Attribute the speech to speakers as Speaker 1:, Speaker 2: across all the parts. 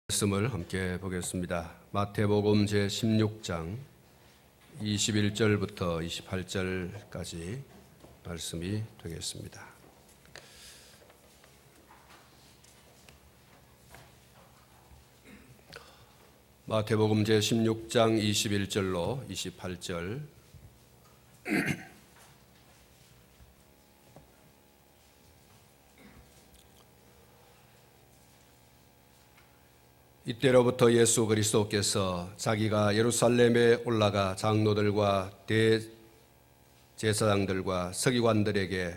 Speaker 1: 말씀을 함께 보겠습니다. 마태복음 제16장 21절부터 28절까지 말씀이 되겠습니다. 마태복음 제16장 21절로 28절. 이때로부터 예수 그리스도께서 자기가 예루살렘에 올라가 장로들과 대제사장들과 서기관들에게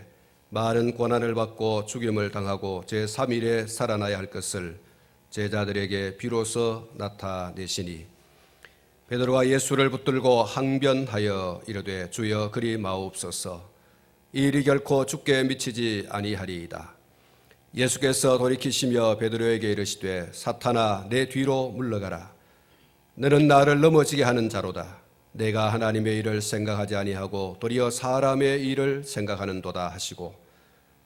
Speaker 1: 많은 고난을 받고 죽임을 당하고 제3일에 살아나야 할 것을 제자들에게 비로소 나타내시니 베드로가 예수를 붙들고 항변하여 이르되 주여 그리 마옵소서. 이 일이 결코 죽게 미치지 아니하리이다. 예수께서 돌이키시며 베드로에게 이르시되 사탄아 내 뒤로 물러가라. 너는 나를 넘어지게 하는 자로다. 내가 하나님의 일을 생각하지 아니하고 도리어 사람의 일을 생각하는도다 하시고,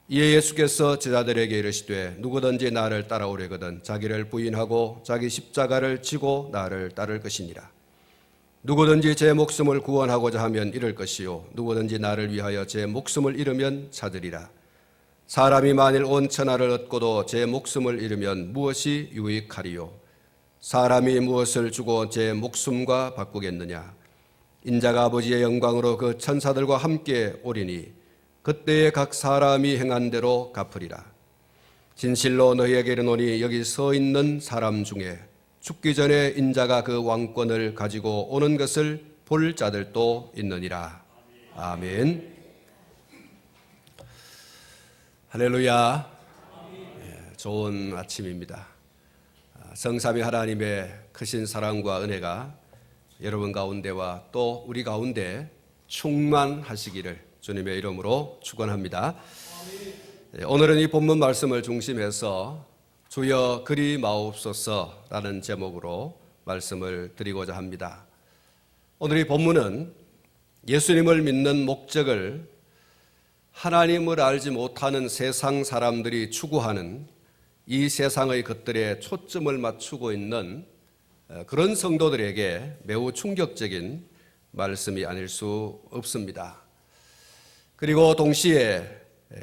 Speaker 1: 이에 예수께서 제자들에게 이르시되 누구든지 나를 따라오려거든 자기를 부인하고 자기 십자가를 지고 나를 따를 것이니라. 누구든지 제 목숨을 구원하고자 하면 잃을 것이요 누구든지 나를 위하여 제 목숨을 잃으면 찾으리라. 사람이 만일 온 천하를 얻고도 제 목숨을 잃으면 무엇이 유익하리요? 사람이 무엇을 주고 제 목숨과 바꾸겠느냐? 인자가 아버지의 영광으로 그 천사들과 함께 오리니 그때에 각 사람이 행한 대로 갚으리라. 진실로 너희에게 이르노니 여기 서 있는 사람 중에 죽기 전에 인자가 그 왕권을 가지고 오는 것을 볼 자들도 있느니라. 아멘. 할렐루야. 좋은 아침입니다. 성삼위 하나님의 크신 사랑과 은혜가 여러분 가운데와 또 우리 가운데 충만하시기를 주님의 이름으로 축원합니다. 오늘은 이 본문 말씀을 중심해서 주여 그리 마옵소서라는 제목으로 말씀을 드리고자 합니다. 오늘 이 본문은 예수님을 믿는 목적을 하나님을 알지 못하는 세상 사람들이 추구하는 이 세상의 것들에 초점을 맞추고 있는 그런 성도들에게 매우 충격적인 말씀이 아닐 수 없습니다. 그리고 동시에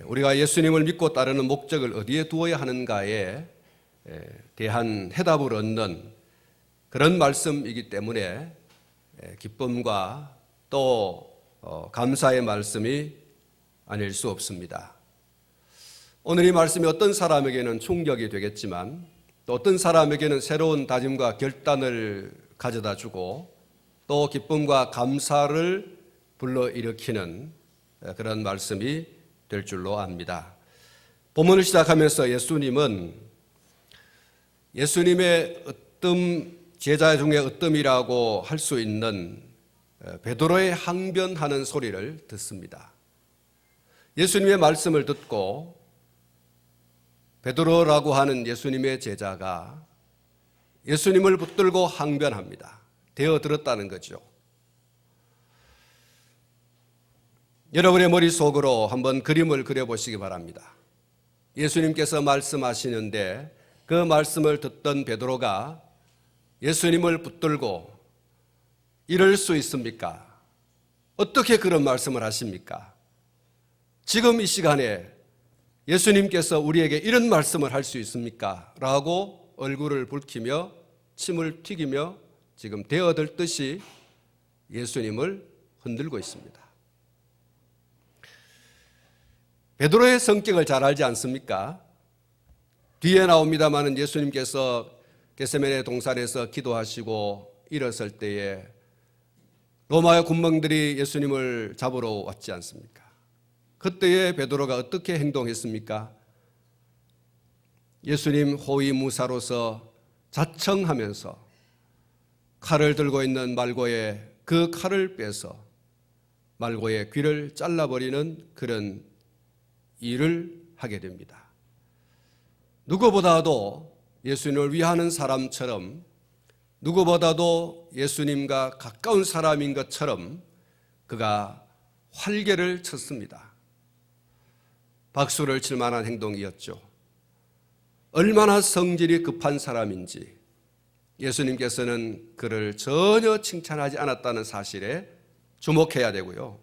Speaker 1: 우리가 예수님을 믿고 따르는 목적을 어디에 두어야 하는가에 대한 해답을 얻는 그런 말씀이기 때문에 기쁨과 또 감사의 말씀이 아닐 수 없습니다. 오늘 이 말씀이 어떤 사람에게는 충격이 되겠지만 또 어떤 사람에게는 새로운 다짐과 결단을 가져다 주고 또 기쁨과 감사를 불러일으키는 그런 말씀이 될 줄로 압니다. 본문을 시작하면서 예수님의 제자 중에 으뜸이라고 할 수 있는 베드로의 항변하는 소리를 듣습니다. 예수님의 말씀을 듣고 베드로라고 하는 예수님의 제자가 예수님을 붙들고 항변합니다. 대어들었다는 거죠. 여러분의 머릿속으로 한번 그림을 그려보시기 바랍니다. 예수님께서 말씀하시는데 그 말씀을 듣던 베드로가 예수님을 붙들고 이럴 수 있습니까? 어떻게 그런 말씀을 하십니까? 지금 이 시간에 예수님께서 우리에게 이런 말씀을 할 수 있습니까? 라고 얼굴을 붉히며 침을 튀기며 지금 대어들듯이 예수님을 흔들고 있습니다. 베드로의 성격을 잘 알지 않습니까? 뒤에 나옵니다마는 예수님께서 겟세마네 동산에서 기도하시고 일었을 때에 로마의 군병들이 예수님을 잡으러 왔지 않습니까? 그때에 베드로가 어떻게 행동했습니까? 예수님 호위무사로서 자청하면서 칼을 들고 있는 말고의 그 칼을 빼서 말고의 귀를 잘라버리는 그런 일을 하게 됩니다. 누구보다도 예수님을 위하는 사람처럼, 누구보다도 예수님과 가까운 사람인 것처럼 그가 활개를 쳤습니다. 박수를 칠 만한 행동이었죠. 얼마나 성질이 급한 사람인지, 예수님께서는 그를 전혀 칭찬하지 않았다는 사실에 주목해야 되고요.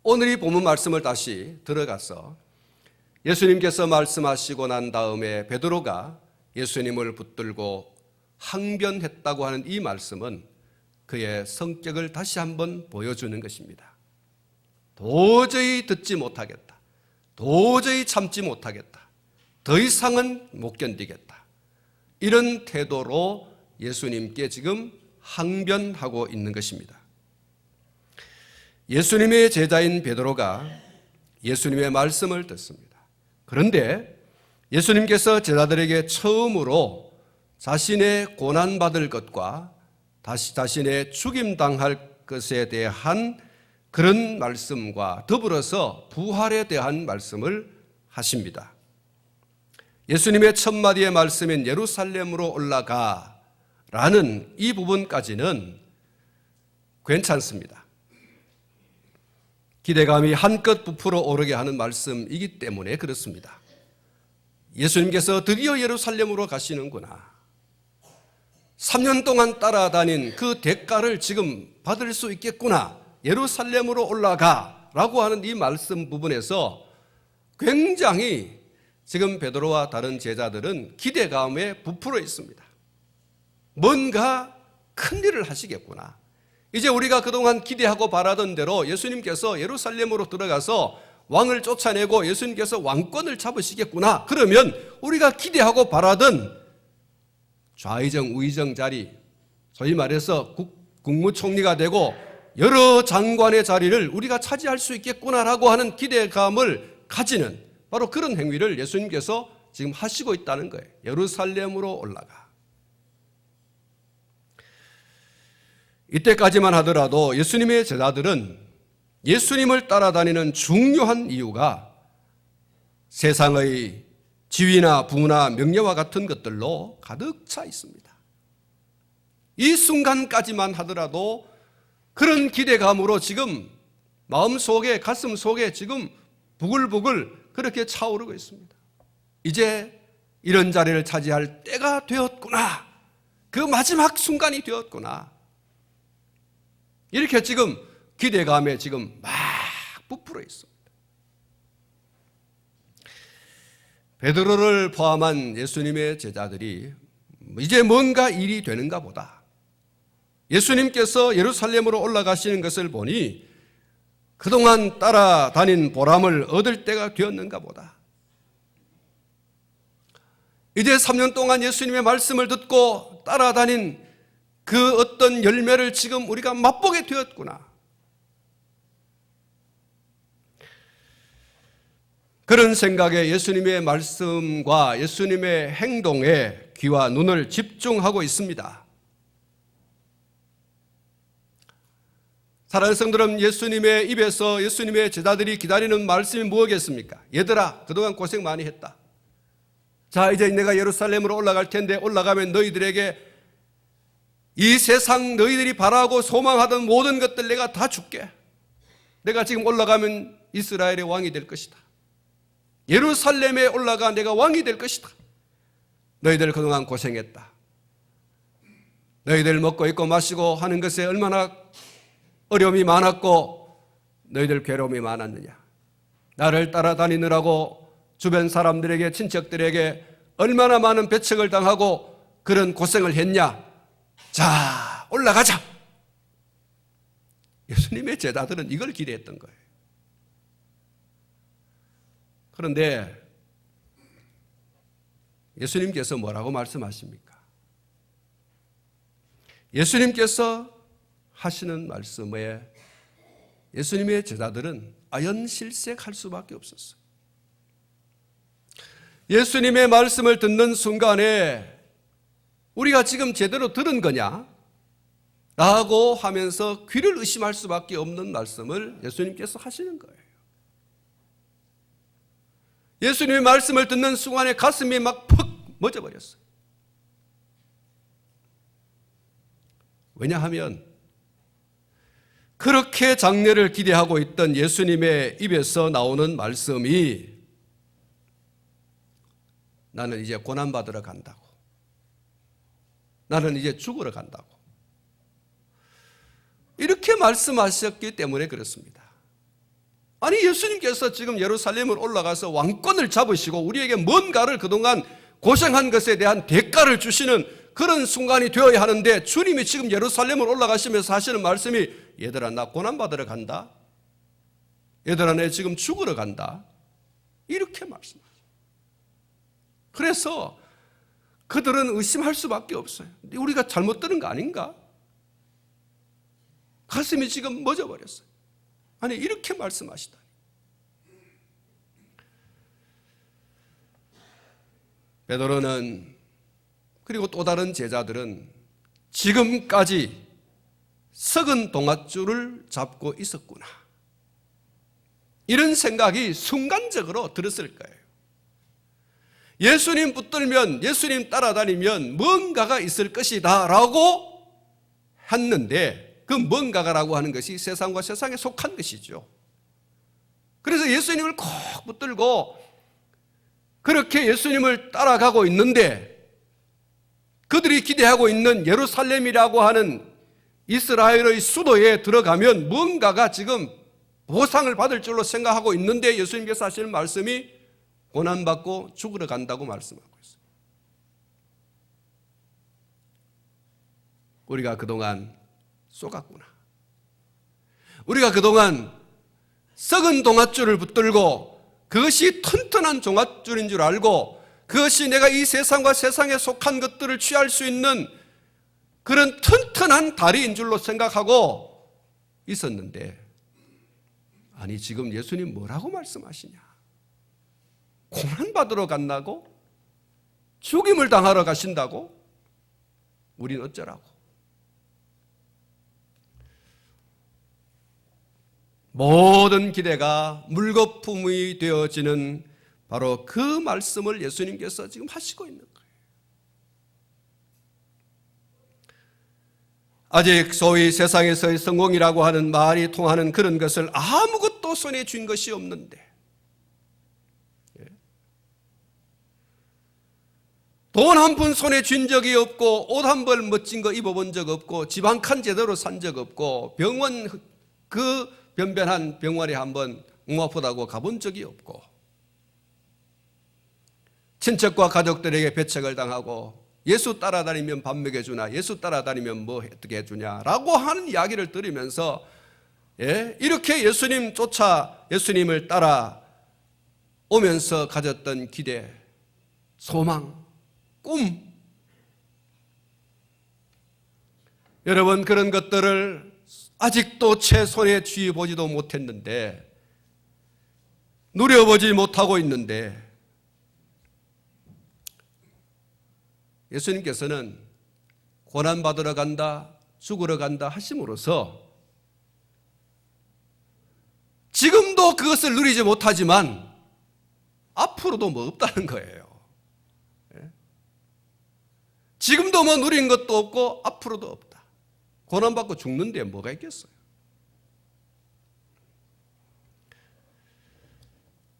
Speaker 1: 오늘 이 본문 말씀을 다시 들어가서 예수님께서 말씀하시고 난 다음에 베드로가 예수님을 붙들고 항변했다고 하는 이 말씀은 그의 성격을 다시 한번 보여주는 것입니다. 도저히 듣지 못하겠다. 도저히 참지 못하겠다. 더 이상은 못 견디겠다. 이런 태도로 예수님께 지금 항변하고 있는 것입니다. 예수님의 제자인 베드로가 예수님의 말씀을 듣습니다. 그런데 예수님께서 제자들에게 처음으로 자신의 고난받을 것과 자신의 죽임당할 것에 대한 그런 말씀과 더불어서 부활에 대한 말씀을 하십니다. 예수님의 첫 마디의 말씀인 예루살렘으로 올라가 라는 이 부분까지는 괜찮습니다. 기대감이 한껏 부풀어 오르게 하는 말씀이기 때문에 그렇습니다. 예수님께서 드디어 예루살렘으로 가시는구나. 3년 동안 따라다닌 그 대가를 지금 받을 수 있겠구나. 예루살렘으로 올라가 라고 하는 이 말씀 부분에서 굉장히 지금 베드로와 다른 제자들은 기대감에 부풀어 있습니다. 뭔가 큰일을 하시겠구나. 이제 우리가 그동안 기대하고 바라던 대로 예수님께서 예루살렘으로 들어가서 왕을 쫓아내고 예수님께서 왕권을 잡으시겠구나. 그러면 우리가 기대하고 바라던 좌의정 우의정 자리, 소위 말해서 국무총리가 되고 여러 장관의 자리를 우리가 차지할 수 있겠구나라고 하는 기대감을 가지는 바로 그런 행위를 예수님께서 지금 하시고 있다는 거예요. 예루살렘으로 올라가. 이때까지만 하더라도 예수님의 제자들은 예수님을 따라다니는 중요한 이유가 세상의 지위나 부나 명예와 같은 것들로 가득 차 있습니다. 이 순간까지만 하더라도 그런 기대감으로 지금 마음속에 가슴속에 지금 부글부글 그렇게 차오르고 있습니다. 이제 이런 자리를 차지할 때가 되었구나. 그 마지막 순간이 되었구나. 이렇게 지금 기대감에 지금 막 부풀어 있습니다. 베드로를 포함한 예수님의 제자들이 이제 뭔가 일이 되는가 보다. 예수님께서 예루살렘으로 올라가시는 것을 보니 그동안 따라다닌 보람을 얻을 때가 되었는가 보다. 이제 3년 동안 예수님의 말씀을 듣고 따라다닌 그 어떤 열매를 지금 우리가 맛보게 되었구나. 그런 생각에 예수님의 말씀과 예수님의 행동에 귀와 눈을 집중하고 있습니다. 사랑하는 성도님, 예수님의 입에서 예수님의 제자들이 기다리는 말씀이 무엇이겠습니까? 얘들아, 그동안 고생 많이 했다. 자, 이제 내가 예루살렘으로 올라갈 텐데 올라가면 너희들에게 이 세상 너희들이 바라고 소망하던 모든 것들 내가 다 줄게. 내가 지금 올라가면 이스라엘의 왕이 될 것이다. 예루살렘에 올라가 내가 왕이 될 것이다. 너희들 그동안 고생했다. 너희들 먹고 입고 마시고 하는 것에 얼마나 어려움이 많았고 너희들 괴로움이 많았느냐. 나를 따라다니느라고 주변 사람들에게 친척들에게 얼마나 많은 배척을 당하고 그런 고생을 했냐. 자, 올라가자. 예수님의 제자들은 이걸 기대했던 거예요. 그런데 예수님께서 뭐라고 말씀하십니까? 예수님께서 하시는 말씀에 예수님의 제자들은 아연실색할 수밖에 없었어요. 예수님의 말씀을 듣는 순간에 우리가 지금 제대로 들은 거냐? 라고 하면서 귀를 의심할 수밖에 없는 말씀을 예수님께서 하시는 거예요. 예수님의 말씀을 듣는 순간에 가슴이 막 퍽 멎어버렸어요. 왜냐하면 그렇게 장래를 기대하고 있던 예수님의 입에서 나오는 말씀이 나는 이제 고난받으러 간다고. 나는 이제 죽으러 간다고. 이렇게 말씀하셨기 때문에 그렇습니다. 아니, 예수님께서 지금 예루살렘을 올라가서 왕권을 잡으시고 우리에게 뭔가를 그동안 고생한 것에 대한 대가를 주시는 그런 순간이 되어야 하는데, 주님이 지금 예루살렘을 올라가시면서 하시는 말씀이 얘들아, 나 고난받으러 간다. 얘들아, 내 지금 죽으러 간다. 이렇게 말씀하세요. 그래서 그들은 의심할 수밖에 없어요. 우리가 잘못 들은 거 아닌가? 가슴이 지금 멎어버렸어요. 아니, 이렇게 말씀하시다니. 베드로는, 그리고 또 다른 제자들은 지금까지 썩은 동아줄을 잡고 있었구나, 이런 생각이 순간적으로 들었을 거예요. 예수님 붙들면, 예수님 따라다니면 뭔가가 있을 것이다 라고 했는데, 그 뭔가라고 하는 것이 세상과 세상에 속한 것이죠. 그래서 예수님을 꼭 붙들고 그렇게 예수님을 따라가고 있는데, 그들이 기대하고 있는 예루살렘이라고 하는 이스라엘의 수도에 들어가면 뭔가가 지금 보상을 받을 줄로 생각하고 있는데, 예수님께서 하시는 말씀이 고난받고 죽으러 간다고 말씀하고 있어요. 우리가 그동안 쏘갔구나. 우리가 그동안 썩은 동아줄을 붙들고 그것이 튼튼한 종아줄인 줄 알고, 그것이 내가 이 세상과 세상에 속한 것들을 취할 수 있는 그런 튼튼한 다리인 줄로 생각하고 있었는데, 아니, 지금 예수님 뭐라고 말씀하시냐? 고난받으러 간다고? 죽임을 당하러 가신다고? 우린 어쩌라고? 모든 기대가 물거품이 되어지는 바로 그 말씀을 예수님께서 지금 하시고 있는 거예요. 아직 소위 세상에서의 성공이라고 하는 말이 통하는 그런 것을 아무것도 손에 쥔 것이 없는데, 돈 한 푼 손에 쥔 적이 없고, 옷 한 벌 멋진 거 입어본 적 없고, 집 한 칸 제대로 산 적 없고, 병원 그 변변한 병원에 한번 몸 아프다고 가본 적이 없고, 친척과 가족들에게 배척을 당하고, 예수 따라다니면 밥 먹여주나, 예수 따라다니면 뭐 어떻게 해주냐라고 하는 이야기를 들으면서, 이렇게 예수님 쫓아 예수님을 따라 오면서 가졌던 기대, 소망, 꿈, 여러분, 그런 것들을 아직도 제 손에 쥐어보지도 못했는데, 누려보지 못하고 있는데, 예수님께서는 고난받으러 간다, 죽으러 간다 하심으로써 지금도 그것을 누리지 못하지만 앞으로도 뭐 없다는 거예요. 지금도 뭐 누린 것도 없고 앞으로도 없다. 고난받고 죽는데 뭐가 있겠어요?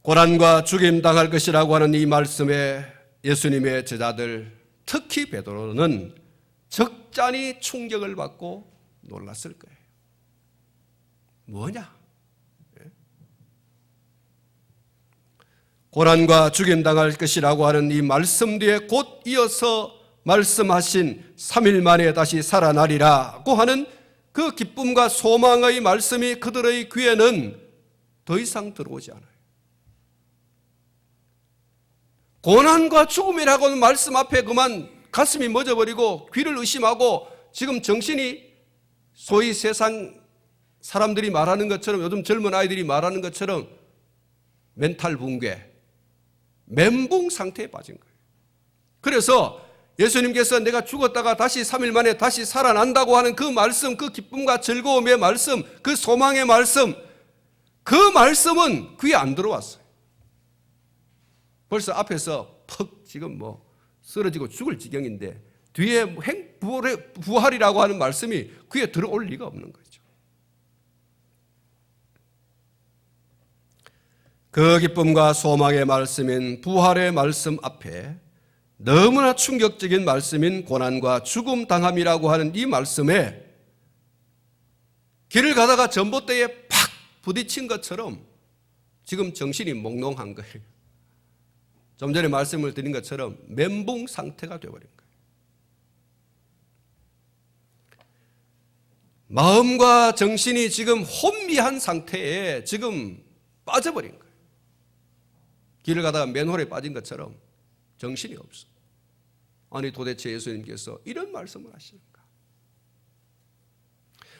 Speaker 1: 고난과 죽임 당할 것이라고 하는 이 말씀에 예수님의 제자들, 특히 베드로는 적잖이 충격을 받고 놀랐을 거예요. 뭐냐? 고난과 죽임 당할 것이라고 하는 이 말씀 뒤에 곧 이어서 말씀하신 3일 만에 다시 살아나리라고 하는 그 기쁨과 소망의 말씀이 그들의 귀에는 더 이상 들어오지 않아요. 고난과 죽음이라고 하는 말씀 앞에 그만 가슴이 멎어버리고 귀를 의심하고, 지금 정신이 소위 세상 사람들이 말하는 것처럼, 요즘 젊은 아이들이 말하는 것처럼 멘탈 붕괴, 멘붕 상태에 빠진 거예요. 그래서 예수님께서 내가 죽었다가 다시 3일 만에 다시 살아난다고 하는 그 말씀, 그 기쁨과 즐거움의 말씀, 그 소망의 말씀, 그 말씀은 귀에 안 들어왔어요. 벌써 앞에서 퍽 지금 뭐 쓰러지고 죽을 지경인데 뒤에 부활이라고 하는 말씀이 귀에 들어올 리가 없는 거죠. 그 기쁨과 소망의 말씀인 부활의 말씀 앞에 너무나 충격적인 말씀인 고난과 죽음 당함이라고 하는 이 말씀에 길을 가다가 전봇대에 팍 부딪힌 것처럼 지금 정신이 몽롱한 거예요. 좀 전에 말씀을 드린 것처럼 멘붕 상태가 되어버린 거예요. 마음과 정신이 지금 혼미한 상태에 지금 빠져버린 거예요. 길을 가다가 맨홀에 빠진 것처럼 정신이 없어. 아니 도대체 예수님께서 이런 말씀을 하시는가?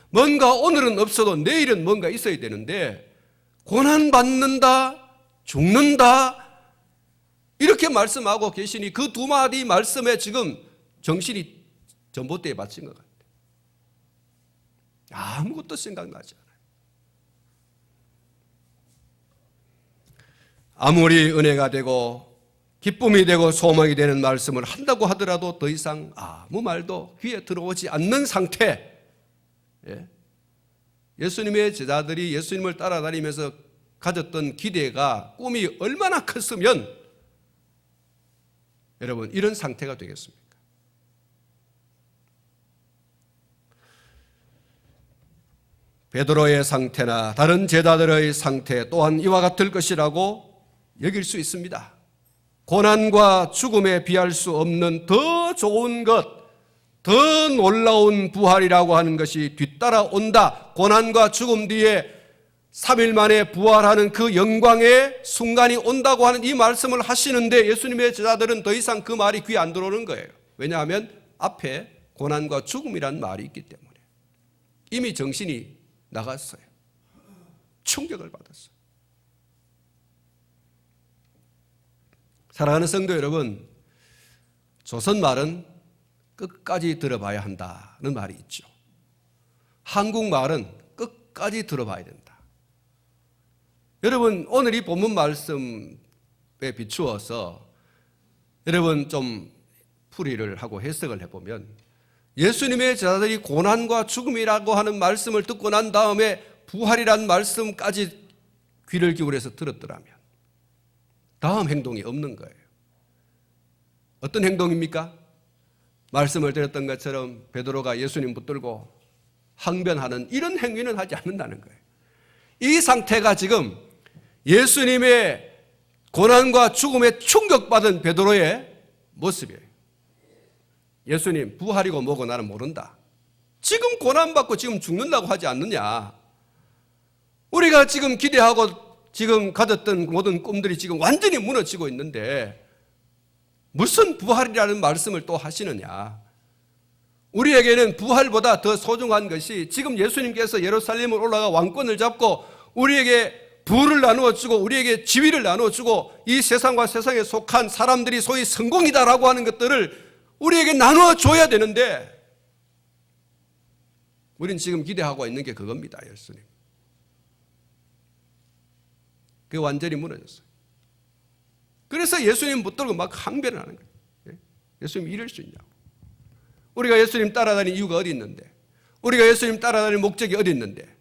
Speaker 1: 뭔가 오늘은 없어도 내일은 뭔가 있어야 되는데 고난받는다, 죽는다 이렇게 말씀하고 계시니 그 두 마디 말씀에 지금 정신이 전봇대에 받친 것 같아요. 아무것도 생각나지 않아요. 아무리 은혜가 되고 기쁨이 되고 소망이 되는 말씀을 한다고 하더라도 더 이상 아무 말도 귀에 들어오지 않는 상태. 예수님의 제자들이 예수님을 따라다니면서 가졌던 기대가 꿈이 얼마나 컸으면 여러분 이런 상태가 되겠습니까? 베드로의 상태나 다른 제자들의 상태 또한 이와 같을 것이라고 여길 수 있습니다. 고난과 죽음에 비할 수 없는 더 좋은 것, 더 놀라운 부활이라고 하는 것이 뒤따라온다. 고난과 죽음 뒤에 3일 만에 부활하는 그 영광의 순간이 온다고 하는 이 말씀을 하시는데 예수님의 제자들은 더 이상 그 말이 귀에 안 들어오는 거예요. 왜냐하면 앞에 고난과 죽음이라는 말이 있기 때문에 이미 정신이 나갔어요. 충격을 받았어요. 사랑하는 성도 여러분, 조선말은 끝까지 들어봐야 한다는 말이 있죠. 한국말은 끝까지 들어봐야 된다. 여러분 오늘 이 본문 말씀에 비추어서 여러분 좀 풀이를 하고 해석을 해보면 예수님의 제자들이 고난과 죽음이라고 하는 말씀을 듣고 난 다음에 부활이라는 말씀까지 귀를 기울여서 들었더라면 다음 행동이 없는 거예요. 어떤 행동입니까? 말씀을 드렸던 것처럼 베드로가 예수님 붙들고 항변하는 이런 행위는 하지 않는다는 거예요. 이 상태가 지금 예수님의 고난과 죽음에 충격받은 베드로의 모습이에요. 예수님 부활이고 뭐고 나는 모른다. 지금 고난받고 지금 죽는다고 하지 않느냐. 우리가 지금 기대하고 지금 가졌던 모든 꿈들이 지금 완전히 무너지고 있는데 무슨 부활이라는 말씀을 또 하시느냐. 우리에게는 부활보다 더 소중한 것이 지금 예수님께서 예루살렘을 올라가 왕권을 잡고 우리에게 부를 나누어 주고 우리에게 지위를 나누어 주고 이 세상과 세상에 속한 사람들이 소위 성공이다라고 하는 것들을 우리에게 나누어 줘야 되는데 우린 지금 기대하고 있는 게 그겁니다. 예수님. 그게 완전히 무너졌어요. 그래서 예수님 붙들고 막 항변을 하는 거예요. 예수님 이럴 수 있냐고. 우리가 예수님 따라다니는 이유가 어디 있는데, 우리가 예수님 따라다니는 목적이 어디 있는데,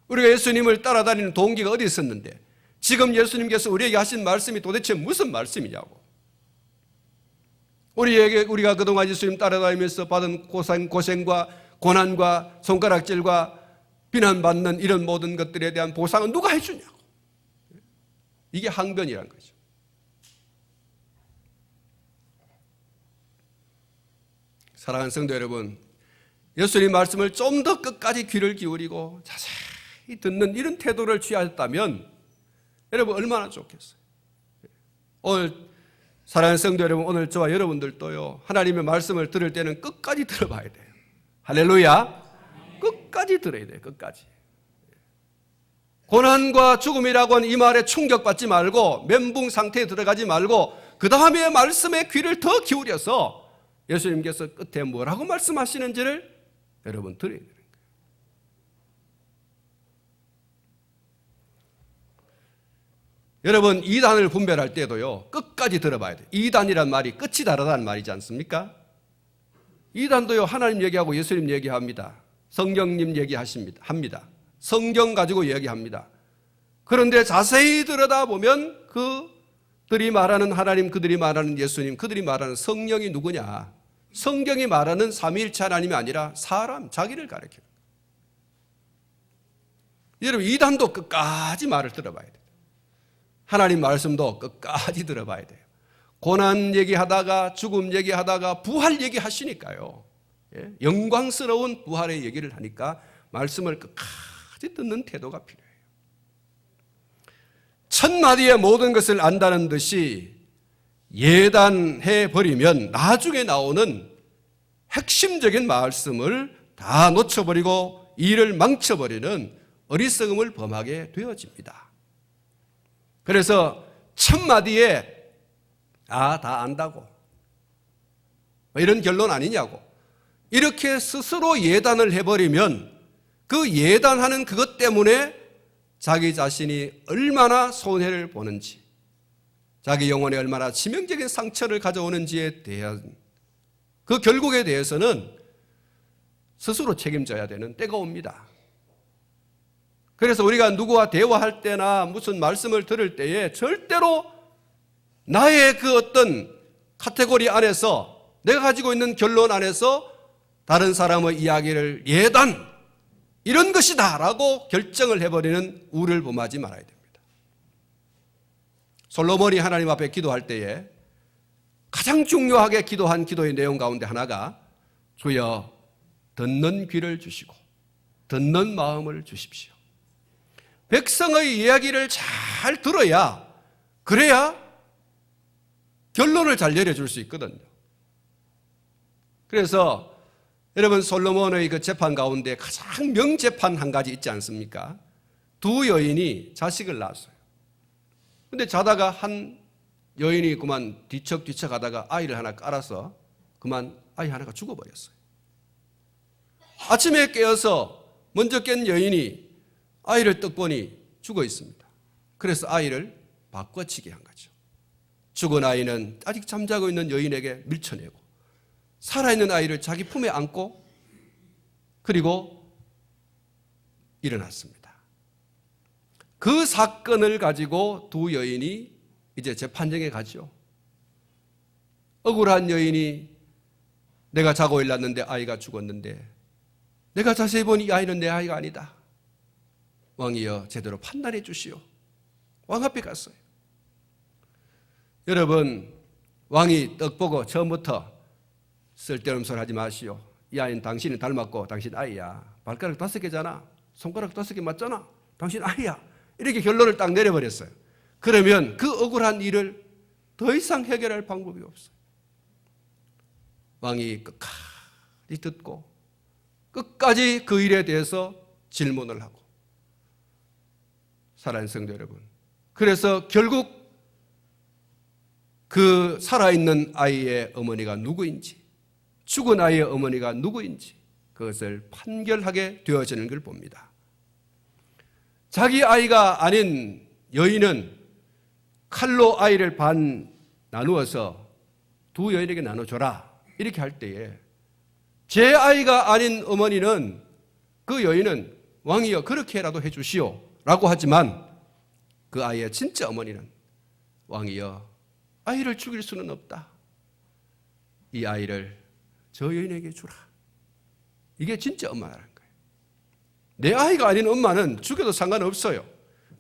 Speaker 1: 우리가 예수님을 따라다니는 동기가 어디 있었는데 지금 예수님께서 우리에게 하신 말씀이 도대체 무슨 말씀이냐고. 우리가 그동안 예수님 따라다니면서 받은 고생과 고난과 손가락질과 비난받는 이런 모든 것들에 대한 보상은 누가 해주냐고. 이게 항변이란 거죠. 사랑하는 성도 여러분, 예수님 말씀을 좀 더 끝까지 귀를 기울이고 자세히 듣는 이런 태도를 취하셨다면 여러분 얼마나 좋겠어요. 오늘 사랑하는 성도 여러분, 오늘 저와 여러분들도요 하나님의 말씀을 들을 때는 끝까지 들어봐야 돼요. 할렐루야. 끝까지 들어야 돼요. 끝까지. 고난과 죽음이라고 하는 이 말에 충격받지 말고 멘붕 상태에 들어가지 말고 그 다음에 말씀에 귀를 더 기울여서 예수님께서 끝에 뭐라고 말씀하시는지를 여러분 들어야 되는 거예요. 여러분 이단을 분별할 때도요 끝까지 들어봐야 돼요. 이단이란 말이 끝이 다르다는 말이지 않습니까? 이단도요 하나님 얘기하고 예수님 얘기합니다. 성경님 합니다. 성경 가지고 얘기합니다. 그런데 자세히 들여다보면 그 그들이 말하는 하나님, 그들이 말하는 예수님, 그들이 말하는 성령이 누구냐? 성경이 말하는 삼위일체 하나님이 아니라 사람, 자기를 가리켜요. 여러분, 이단도 끝까지 말을 들어봐야 돼요. 하나님 말씀도 끝까지 들어봐야 돼요. 고난 얘기하다가 죽음 얘기하다가 부활 얘기하시니까요. 예? 영광스러운 부활의 얘기를 하니까 말씀을 끝까지 듣는 태도가 필요해요. 첫 마디에 모든 것을 안다는 듯이 예단해 버리면 나중에 나오는 핵심적인 말씀을 다 놓쳐버리고 일을 망쳐버리는 어리석음을 범하게 되어집니다. 그래서 첫 마디에 다 안다고 이런 결론 아니냐고 이렇게 스스로 예단을 해버리면 그 예단하는 그것 때문에 자기 자신이 얼마나 손해를 보는지, 자기 영혼에 얼마나 치명적인 상처를 가져오는지에 대한 그 결국에 대해서는 스스로 책임져야 되는 때가 옵니다. 그래서 우리가 누구와 대화할 때나 무슨 말씀을 들을 때에 절대로 나의 그 어떤 카테고리 안에서 내가 가지고 있는 결론 안에서 다른 사람의 이야기를 예단 이런 것이다 라고 결정을 해버리는 우를 범하지 말아야 됩니다. 솔로몬이 하나님 앞에 기도할 때에 가장 중요하게 기도한 기도의 내용 가운데 하나가 주여 듣는 귀를 주시고 듣는 마음을 주십시오. 백성의 이야기를 잘 들어야 그래야 결론을 잘 내려줄 수 있거든요. 그래서 여러분 솔로몬의 그 재판 가운데 가장 명재판 한 가지 있지 않습니까? 두 여인이 자식을 낳았어요. 근데 자다가 한 여인이 그만 뒤척뒤척 하다가 아이를 하나 깔아서 그만 아이 하나가 죽어버렸어요. 아침에 깨어서 먼저 깬 여인이 아이를 떡 보니 죽어 있습니다. 그래서 아이를 바꿔치기 한 거죠. 죽은 아이는 아직 잠자고 있는 여인에게 밀쳐내고 살아있는 아이를 자기 품에 안고 그리고 일어났습니다. 그 사건을 가지고 두 여인이 이제 재판정에 가죠. 억울한 여인이 내가 자고 일어났는데 아이가 죽었는데 내가 자세히 보니 이 아이는 내 아이가 아니다. 왕이여 제대로 판단해 주시오. 왕 앞에 갔어요. 여러분 왕이 떡 보고 처음부터 쓸데없는 소리 하지 마시오. 이 아이는 당신이 닮았고 당신 아이야. 발가락 5개잖아. 손가락 5개 맞잖아. 당신 아이야. 이렇게 결론을 딱 내려버렸어요. 그러면 그 억울한 일을 더 이상 해결할 방법이 없어요. 왕이 끝까지 듣고 끝까지 그 일에 대해서 질문을 하고 사랑하는 성도 여러분, 그래서 결국 그 살아있는 아이의 어머니가 누구인지 죽은 아이의 어머니가 누구인지 그것을 판결하게 되어지는 걸 봅니다. 자기 아이가 아닌 여인은 칼로 아이를 반 나누어서 두 여인에게 나눠줘라 이렇게 할 때에 제 아이가 아닌 어머니는 그 여인은 왕이여 그렇게라도 해주시오 라고 하지만 그 아이의 진짜 어머니는 왕이여 아이를 죽일 수는 없다. 이 아이를 저 여인에게 주라. 이게 진짜 엄마라는 거예요. 내 아이가 아닌 엄마는 죽여도 상관없어요.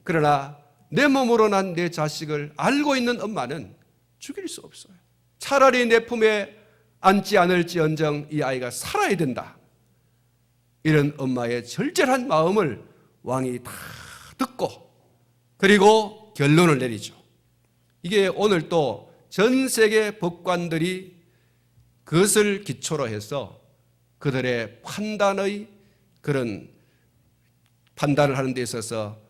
Speaker 1: 그러나 내 몸으로 난 내 자식을 알고 있는 엄마는 죽일 수 없어요. 차라리 내 품에 안지 않을지언정 이 아이가 살아야 된다. 이런 엄마의 절절한 마음을 왕이 다 듣고 그리고 결론을 내리죠. 이게 오늘 또 전 세계 법관들이 그것을 기초로 해서 그들의 판단의 그런 판단을 하는 데 있어서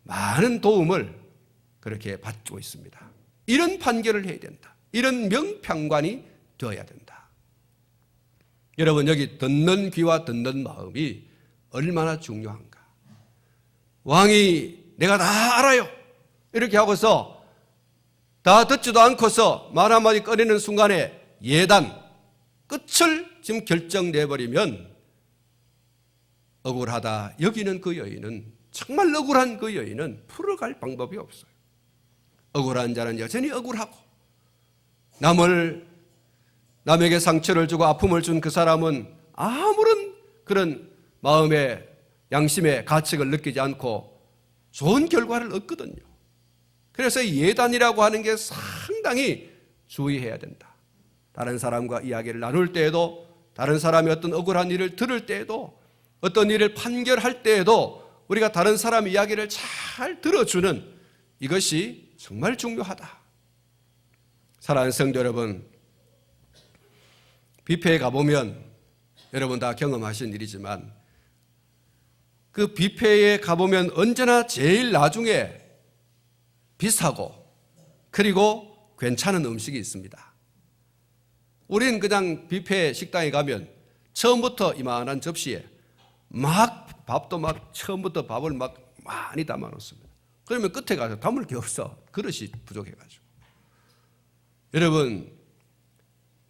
Speaker 1: 많은 도움을 그렇게 받고 있습니다. 이런 판결을 해야 된다. 이런 명평관이 되어야 된다. 여러분 여기 듣는 귀와 듣는 마음이 얼마나 중요한가. 왕이 내가 다 알아요 이렇게 하고서 다 듣지도 않고서 말 한마디 꺼내는 순간에 예단 끝을 지금 결정내버리면 억울하다 여기는 그 여인은 정말 억울한 그 여인은 풀어갈 방법이 없어요. 억울한 자는 여전히 억울하고, 남에게 상처를 주고 아픔을 준 그 사람은 아무런 그런 마음의 양심의 가책을 느끼지 않고 좋은 결과를 얻거든요. 그래서 예단이라고 하는 게 상당히 주의해야 된다. 다른 사람과 이야기를 나눌 때에도, 다른 사람이 어떤 억울한 일을 들을 때에도, 어떤 일을 판결할 때에도 우리가 다른 사람의 이야기를 잘 들어주는 이것이 정말 중요하다. 사랑하는 성도 여러분, 뷔페에 가보면 여러분 다 경험하신 일이지만 그 뷔페에 가보면 언제나 제일 나중에 비싸고 그리고 괜찮은 음식이 있습니다. 우리는 그냥 뷔페 식당에 가면 처음부터 이만한 접시에 막 밥도 막 처음부터 밥을 막 많이 담아 놓습니다. 그러면 끝에 가서 담을 게 없어. 그릇이 부족해가지고. 여러분,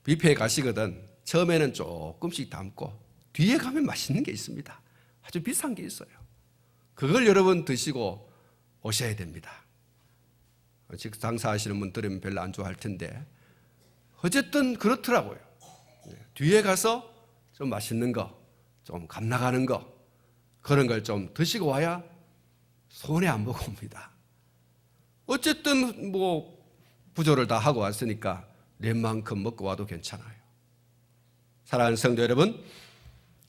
Speaker 1: 뷔페에 가시거든 처음에는 조금씩 담고 뒤에 가면 맛있는 게 있습니다. 아주 비싼 게 있어요. 그걸 여러분 드시고 오셔야 됩니다. 즉 장사하시는 분들은 별로 안 좋아할 텐데 어쨌든 그렇더라고요. 뒤에 가서 좀 맛있는 거, 좀 값나가는 거, 그런 걸 좀 드시고 와야 손해 안 보고 옵니다. 어쨌든 뭐 부조를 다 하고 왔으니까 넷만큼 먹고 와도 괜찮아요. 사랑하는 성도 여러분,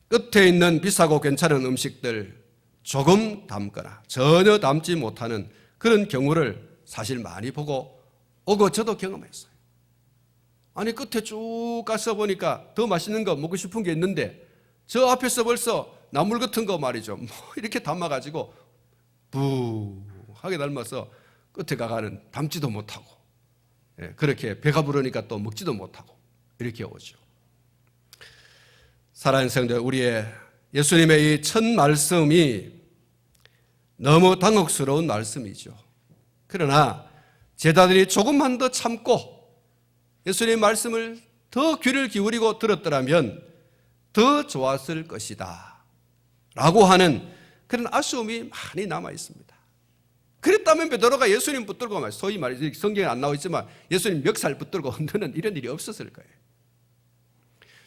Speaker 1: 끝에 있는 비싸고 괜찮은 음식들 조금 담거나 전혀 담지 못하는 그런 경우를 사실 많이 보고 오고 저도 경험했어요. 아니 끝에 쭉 가서 보니까 더 맛있는 거 먹고 싶은 게 있는데 저 앞에서 벌써 나물 같은 거 말이죠. 뭐 이렇게 담아가지고 부하게 닮아서 끝에 가가는 담지도 못하고, 그렇게 배가 부르니까 또 먹지도 못하고 이렇게 오죠. 사랑하는 성도, 우리의 예수님의 이 첫 말씀이 너무 당혹스러운 말씀이죠. 그러나 제자들이 조금만 더 참고 예수님의 말씀을 더 귀를 기울이고 들었더라면 더 좋았을 것이다 라고 하는 그런 아쉬움이 많이 남아 있습니다. 그랬다면 베드로가 예수님 붙들고, 소위 말해서 성경에 안 나와 있지만 예수님 멱살 붙들고 흔드는 이런 일이 없었을 거예요.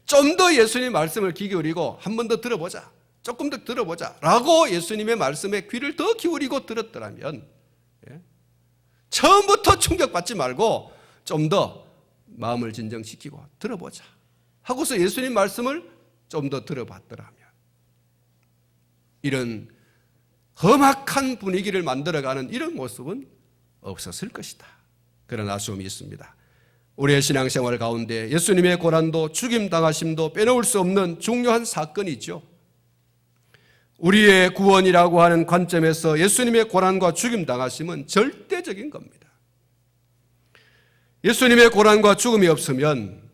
Speaker 1: 좀 더 예수님 말씀을 귀 기울이고 한 번 더 들어보자, 조금 더 들어보자 라고 예수님의 말씀에 귀를 더 기울이고 들었더라면, 처음부터 충격받지 말고 좀 더 마음을 진정시키고 들어보자 하고서 예수님 말씀을 좀 더 들어봤더라면 이런 험악한 분위기를 만들어가는 이런 모습은 없었을 것이다. 그런 아쉬움이 있습니다. 우리의 신앙생활 가운데 예수님의 고난도 죽임당하심도 빼놓을 수 없는 중요한 사건이죠. 우리의 구원이라고 하는 관점에서 예수님의 고난과 죽임당하심은 절대적인 겁니다. 예수님의 고난과 죽음이 없으면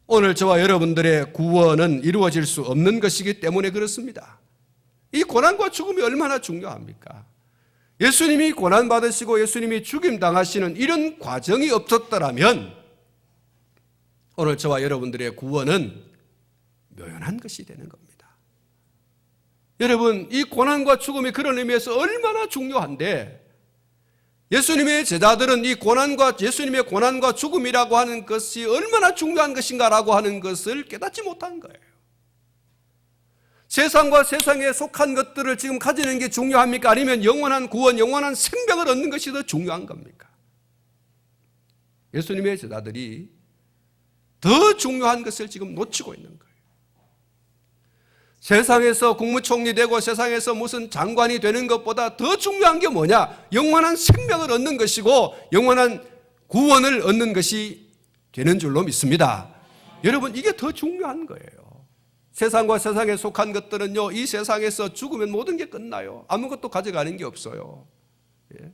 Speaker 1: 오늘 저와 여러분들의 구원은 이루어질 수 없는 것이기 때문에 그렇습니다. 이 고난과 죽음이 얼마나 중요합니까? 예수님이 고난받으시고 예수님이 죽임당하시는 이런 과정이 없었더라면 오늘 저와 여러분들의 구원은 묘연한 것이 되는 겁니다. 여러분, 이 고난과 죽음이 그런 의미에서 얼마나 중요한데 예수님의 제자들은 이 고난과 예수님의 고난과 죽음이라고 하는 것이 얼마나 중요한 것인가라고 하는 것을 깨닫지 못한 거예요. 세상과 세상에 속한 것들을 지금 가지는 게 중요합니까? 아니면 영원한 구원, 영원한 생명을 얻는 것이 더 중요한 겁니까? 예수님의 제자들이 더 중요한 것을 지금 놓치고 있는 거예요. 세상에서 국무총리 되고 세상에서 무슨 장관이 되는 것보다 더 중요한 게 뭐냐? 영원한 생명을 얻는 것이고 영원한 구원을 얻는 것이 되는 줄로 믿습니다. 여러분, 이게 더 중요한 거예요. 세상과 세상에 속한 것들은요, 이 세상에서 죽으면 모든 게 끝나요. 아무것도 가져가는 게 없어요. 예.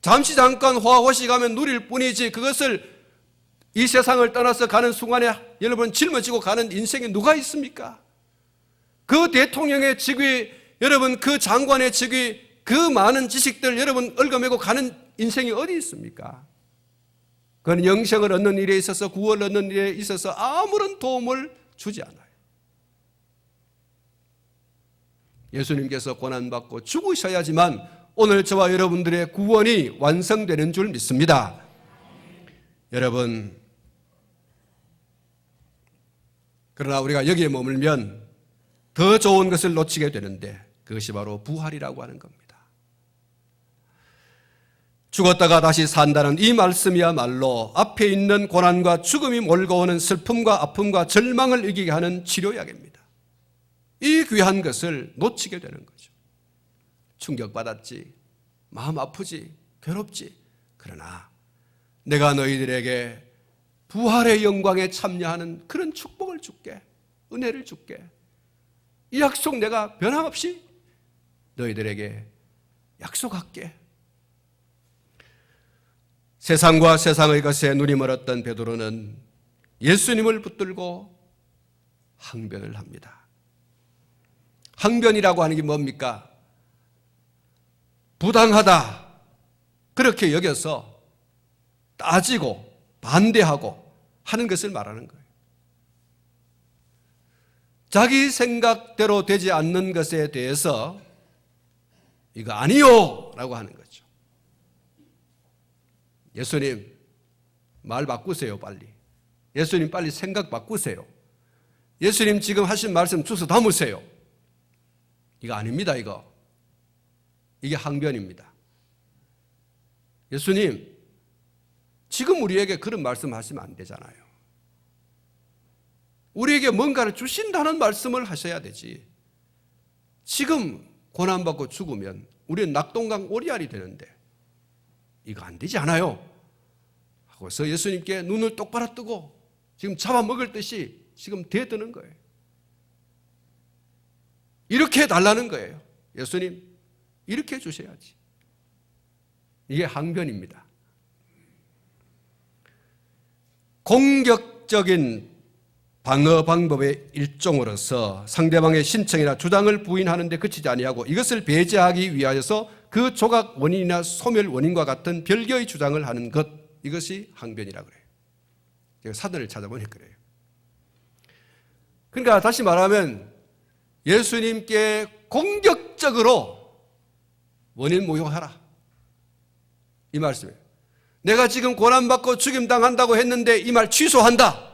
Speaker 1: 잠시 잠깐 호화호식하면 누릴 뿐이지 그것을 이 세상을 떠나서 가는 순간에 여러분 짊어지고 가는 인생이 누가 있습니까? 그 대통령의 직위, 여러분 그 장관의 직위, 그 많은 지식들 여러분 얽어매고 가는 인생이 어디 있습니까? 그건 영생을 얻는 일에 있어서, 구원을 얻는 일에 있어서 아무런 도움을 주지 않아요. 예수님께서 고난받고 죽으셔야지만 오늘 저와 여러분들의 구원이 완성되는 줄 믿습니다. 여러분, 그러나 우리가 여기에 머물면 더 좋은 것을 놓치게 되는데 그것이 바로 부활이라고 하는 겁니다. 죽었다가 다시 산다는 이 말씀이야말로 앞에 있는 고난과 죽음이 몰고 오는 슬픔과 아픔과 절망을 이기게 하는 치료약입니다. 이 귀한 것을 놓치게 되는 거죠. 충격받았지, 마음 아프지, 괴롭지. 그러나 내가 너희들에게 부활의 영광에 참여하는 그런 축복을 줄게, 은혜를 줄게. 이 약속 내가 변함없이 너희들에게 약속할게. 세상과 세상의 것에 눈이 멀었던 베드로는 예수님을 붙들고 항변을 합니다. 항변이라고 하는 게 뭡니까? 부당하다 그렇게 여겨서 따지고 반대하고 하는 것을 말하는 거예요. 자기 생각대로 되지 않는 것에 대해서 이거 아니요 라고 하는 거죠. 예수님 말 바꾸세요. 빨리. 예수님 빨리 생각 바꾸세요. 예수님 지금 하신 말씀 주워 담으세요. 이거 아닙니다. 이게 항변입니다. 예수님 지금 우리에게 그런 말씀 하시면 안 되잖아요. 우리에게 뭔가를 주신다는 말씀을 하셔야 되지. 지금 고난받고 죽으면 우리는 낙동강 오리알이 되는데 이거 안 되지 않아요? 하고서 예수님께 눈을 똑바로 뜨고 지금 잡아먹을 듯이 지금 대드는 거예요. 이렇게 해달라는 거예요. 예수님 이렇게 해주셔야지. 이게 항변입니다. 공격적인 방어 방법의 일종으로서 상대방의 신청이나 주장을 부인하는 데 그치지 아니하고 이것을 배제하기 위하여서 그 조각 원인이나 소멸 원인과 같은 별개의 주장을 하는 것, 이것이 항변이라고 그래요. 제가 사전을 찾아보니 그래요. 그러니까 다시 말하면 예수님께 공격적으로 원인 모욕하라 이 말씀이에요. 내가 지금 고난받고 죽임당한다고 했는데 이 말 취소한다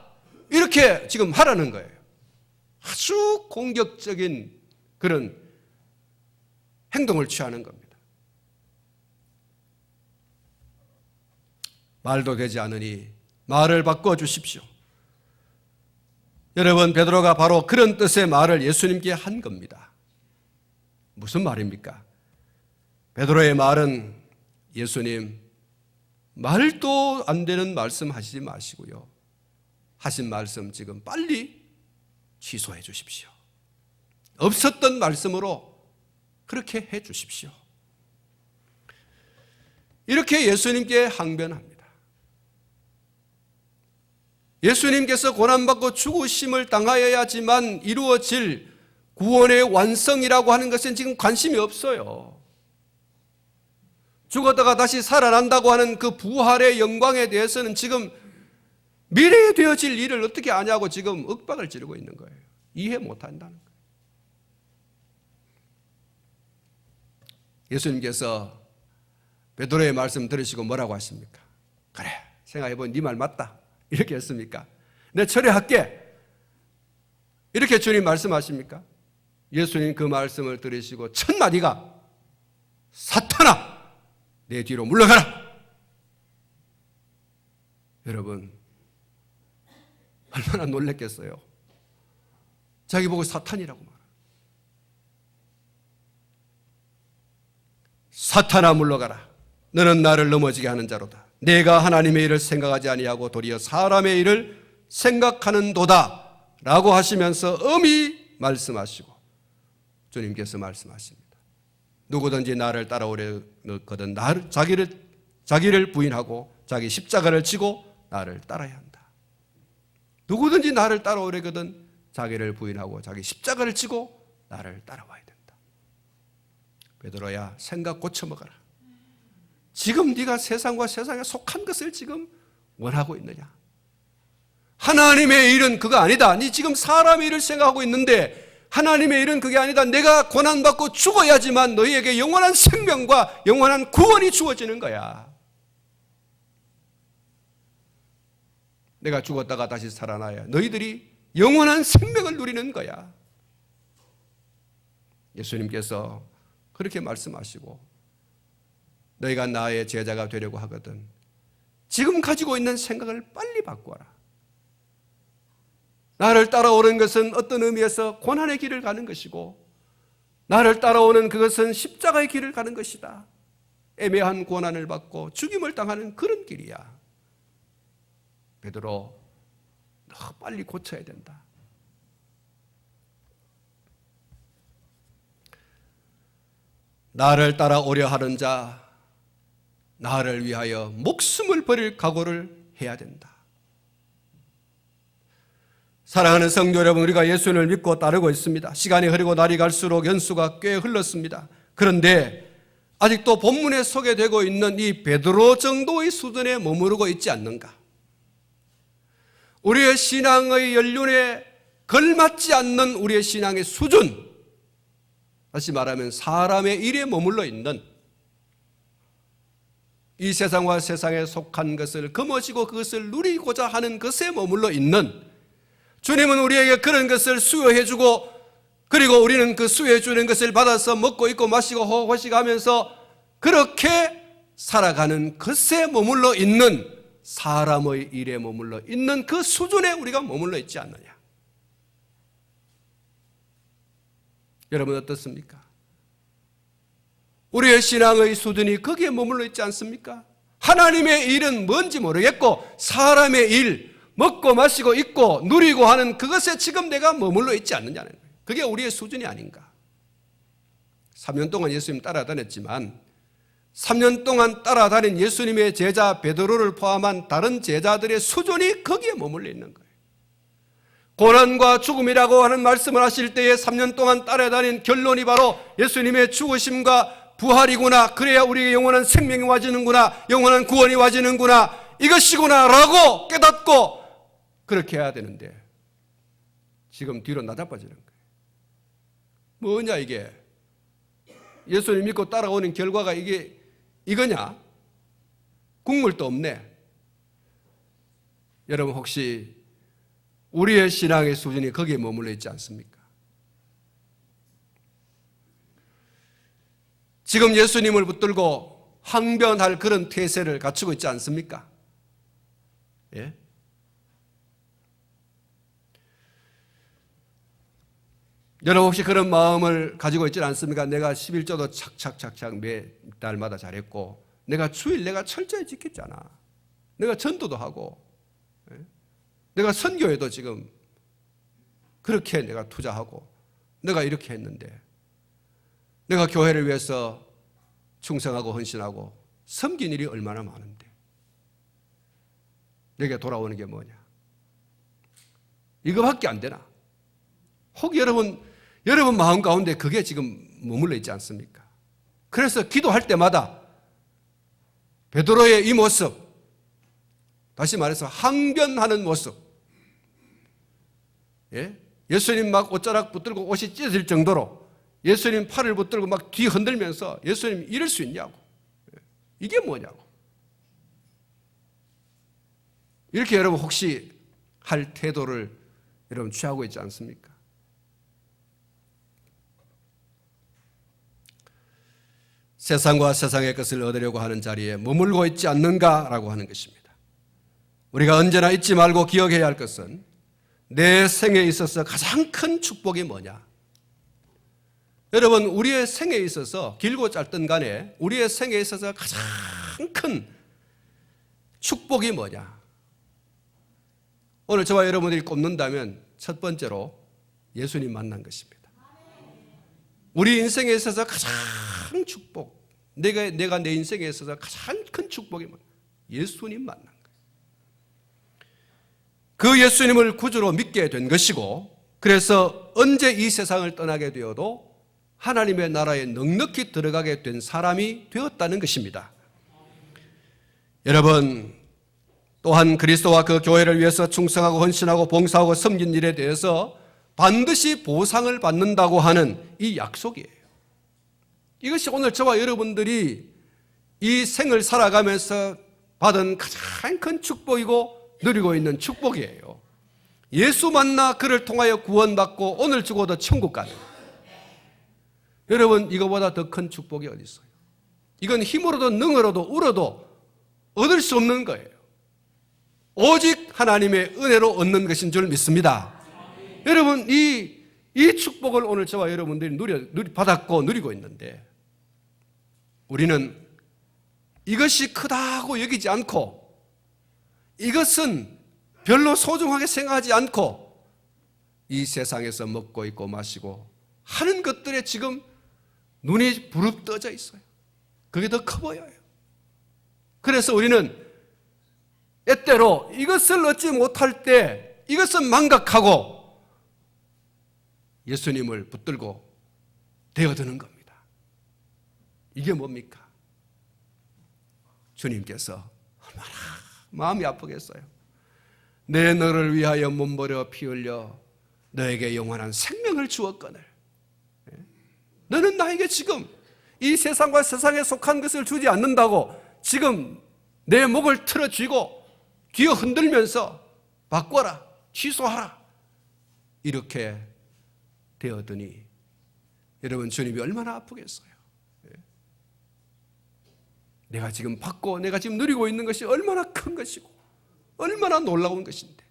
Speaker 1: 이렇게 지금 하라는 거예요. 아주 공격적인 그런 행동을 취하는 겁니다. 말도 되지 않으니 말을 바꿔주십시오. 여러분, 베드로가 바로 그런 뜻의 말을 예수님께 한 겁니다. 무슨 말입니까? 베드로의 말은 예수님 말도 안 되는 말씀 하시지 마시고요. 하신 말씀 지금 빨리 취소해 주십시오. 없었던 말씀으로 그렇게 해 주십시오. 이렇게 예수님께 항변합니다. 예수님께서 고난받고 죽으심을 당하여야지만 이루어질 구원의 완성이라고 하는 것은 지금 관심이 없어요. 죽었다가 다시 살아난다고 하는 그 부활의 영광에 대해서는 지금 미래에 되어질 일을 어떻게 아냐고 지금 윽박을 지르고 있는 거예요. 이해 못한다는 거예요. 예수님께서 베드로의 말씀 들으시고 뭐라고 하십니까? 그래, 생각해보니 네 말 맞다. 이렇게 했습니까? 내가 처리할게. 이렇게 주님 말씀하십니까? 예수님 그 말씀을 들으시고 첫 마디가 사탄아 내 뒤로 물러가라. 여러분 얼마나 놀랬겠어요. 자기 보고 사탄이라고 말해요. 사탄아 물러가라. 너는 나를 넘어지게 하는 자로다. 내가 하나님의 일을 생각하지 아니하고 도리어 사람의 일을 생각하는도다 라고 하시면서 엄히 말씀하시고 주님께서 말씀하십니다. 누구든지 나를 따라오려거든 자기를 부인하고 자기 십자가를 지고 나를 따라야 한다. 누구든지 나를 따라오려거든 자기를 부인하고 자기 십자가를 지고 나를 따라와야 된다. 베드로야 생각 고쳐먹어라. 지금 네가 세상과 세상에 속한 것을 지금 원하고 있느냐? 하나님의 일은 그거 아니다. 네 지금 사람의 일을 생각하고 있는데 하나님의 일은 그게 아니다. 내가 고난받고 죽어야지만 너희에게 영원한 생명과 영원한 구원이 주어지는 거야. 내가 죽었다가 다시 살아나야 너희들이 영원한 생명을 누리는 거야. 예수님께서 그렇게 말씀하시고, 너희가 나의 제자가 되려고 하거든 지금 가지고 있는 생각을 빨리 바꿔라. 나를 따라오는 것은 어떤 의미에서 고난의 길을 가는 것이고, 나를 따라오는 그것은 십자가의 길을 가는 것이다. 애매한 고난을 받고 죽임을 당하는 그런 길이야. 베드로, 너 빨리 고쳐야 된다. 나를 따라오려 하는 자, 나를 위하여 목숨을 버릴 각오를 해야 된다. 사랑하는 성도 여러분, 우리가 예수님을 믿고 따르고 있습니다. 시간이 흐르고 날이 갈수록 연수가 꽤 흘렀습니다. 그런데 아직도 본문에 소개되고 있는 이 베드로 정도의 수준에 머무르고 있지 않는가? 우리의 신앙의 연륜에 걸맞지 않는 우리의 신앙의 수준, 다시 말하면 사람의 일에 머물러 있는, 이 세상과 세상에 속한 것을 거머쥐고 그것을 누리고자 하는 것에 머물러 있는, 주님은 우리에게 그런 것을 수여해주고, 그리고 우리는 그 수여해주는 것을 받아서 먹고 있고 마시고 호식하면서 그렇게 살아가는 것에 머물러 있는, 사람의 일에 머물러 있는 그 수준에 우리가 머물러 있지 않느냐. 여러분 어떻습니까? 우리의 신앙의 수준이 거기에 머물러 있지 않습니까? 하나님의 일은 뭔지 모르겠고 사람의 일, 먹고 마시고 있고 누리고 하는 그것에 지금 내가 머물러 있지 않느냐는 거예요. 그게 우리의 수준이 아닌가. 3년 동안 예수님 따라다녔지만 3년 동안 따라다닌 예수님의 제자 베드로를 포함한 다른 제자들의 수준이 거기에 머물러 있는 거예요. 고난과 죽음이라고 하는 말씀을 하실 때에 3년 동안 따라다닌 결론이 바로 예수님의 죽으심과 부활이구나, 그래야 우리에게 영원한 생명이 와지는구나, 영원한 구원이 와지는구나, 이것이구나 라고 깨닫고 그렇게 해야 되는데 지금 뒤로 나자빠지는 거예요. 뭐냐 이게? 예수님 믿고 따라오는 결과가 이거냐? 국물도 없네. 여러분 혹시 우리의 신앙의 수준이 거기에 머물러 있지 않습니까? 지금 예수님을 붙들고 항변할 그런 태세를 갖추고 있지 않습니까? 예? 여러분 혹시 그런 마음을 가지고 있지 않습니까? 내가 11조도 착착착착 매달마다 잘했고, 내가 주일 내가 철저히 지켰잖아. 내가 전도도 하고, 내가 선교에도 지금 그렇게 내가 투자하고, 내가 이렇게 했는데, 내가 교회를 위해서 충성하고 헌신하고 섬긴 일이 얼마나 많은데 내게 돌아오는 게 뭐냐? 이거밖에 안 되나? 혹 여러분 마음 가운데 그게 지금 머물러 있지 않습니까? 그래서 기도할 때마다 베드로의 이 모습, 다시 말해서 항변하는 모습, 예수님 막 옷자락 붙들고 옷이 찢어질 정도로 예수님 팔을 붙들고 막 뒤 흔들면서 예수님 이럴 수 있냐고, 이게 뭐냐고. 이렇게 여러분 혹시 할 태도를 여러분 취하고 있지 않습니까? 세상과 세상의 것을 얻으려고 하는 자리에 머물고 있지 않는가라고 하는 것입니다. 우리가 언제나 잊지 말고 기억해야 할 것은 내 생에 있어서 가장 큰 축복이 뭐냐? 여러분 우리의 생에 있어서 길고 짧든 간에 우리의 생에 있어서 가장 큰 축복이 뭐냐? 오늘 저와 여러분들이 꼽는다면 첫 번째로 예수님 만난 것입니다. 우리 인생에 있어서 가장 축복, 내가 내 인생에 있어서 가장 큰 축복이 뭐냐? 예수님 만난 거예요. 그 예수님을 구주로 믿게 된 것이고, 그래서 언제 이 세상을 떠나게 되어도 하나님의 나라에 넉넉히 들어가게 된 사람이 되었다는 것입니다. 여러분 또한 그리스도와 그 교회를 위해서 충성하고 헌신하고 봉사하고 섬긴 일에 대해서 반드시 보상을 받는다고 하는 이 약속이에요. 이것이 오늘 저와 여러분들이 이 생을 살아가면서 받은 가장 큰 축복이고 누리고 있는 축복이에요. 예수 만나 그를 통하여 구원받고 오늘 죽어도 천국 가는. 여러분, 이거보다 더 큰 축복이 어디 있어요? 이건 힘으로도 능으로도 울어도 얻을 수 없는 거예요. 오직 하나님의 은혜로 얻는 것인 줄 믿습니다. 여러분, 이 축복을 오늘 저와 여러분들이 받았고 누리고 있는데, 우리는 이것이 크다고 여기지 않고, 이것은 별로 소중하게 생각하지 않고, 이 세상에서 먹고 있고 마시고 하는 것들에 지금 눈이 부릅떠져 있어요. 그게 더 커 보여요. 그래서 우리는 때때로 이것을 얻지 못할 때 이것은 망각하고 예수님을 붙들고 되어드는 겁니다. 이게 뭡니까? 주님께서 얼마나 마음이 아프겠어요. 내 너를 위하여 몸버려 피 흘려 너에게 영원한 생명을 주었거늘. 너는 나에게 지금 이 세상과 세상에 속한 것을 주지 않는다고 지금 내 목을 틀어 쥐고 뒤어 흔들면서 바꿔라, 취소하라, 이렇게 되어드니 여러분, 주님이 얼마나 아프겠어요. 내가 지금 받고 내가 지금 누리고 있는 것이 얼마나 큰 것이고 얼마나 놀라운 것인데,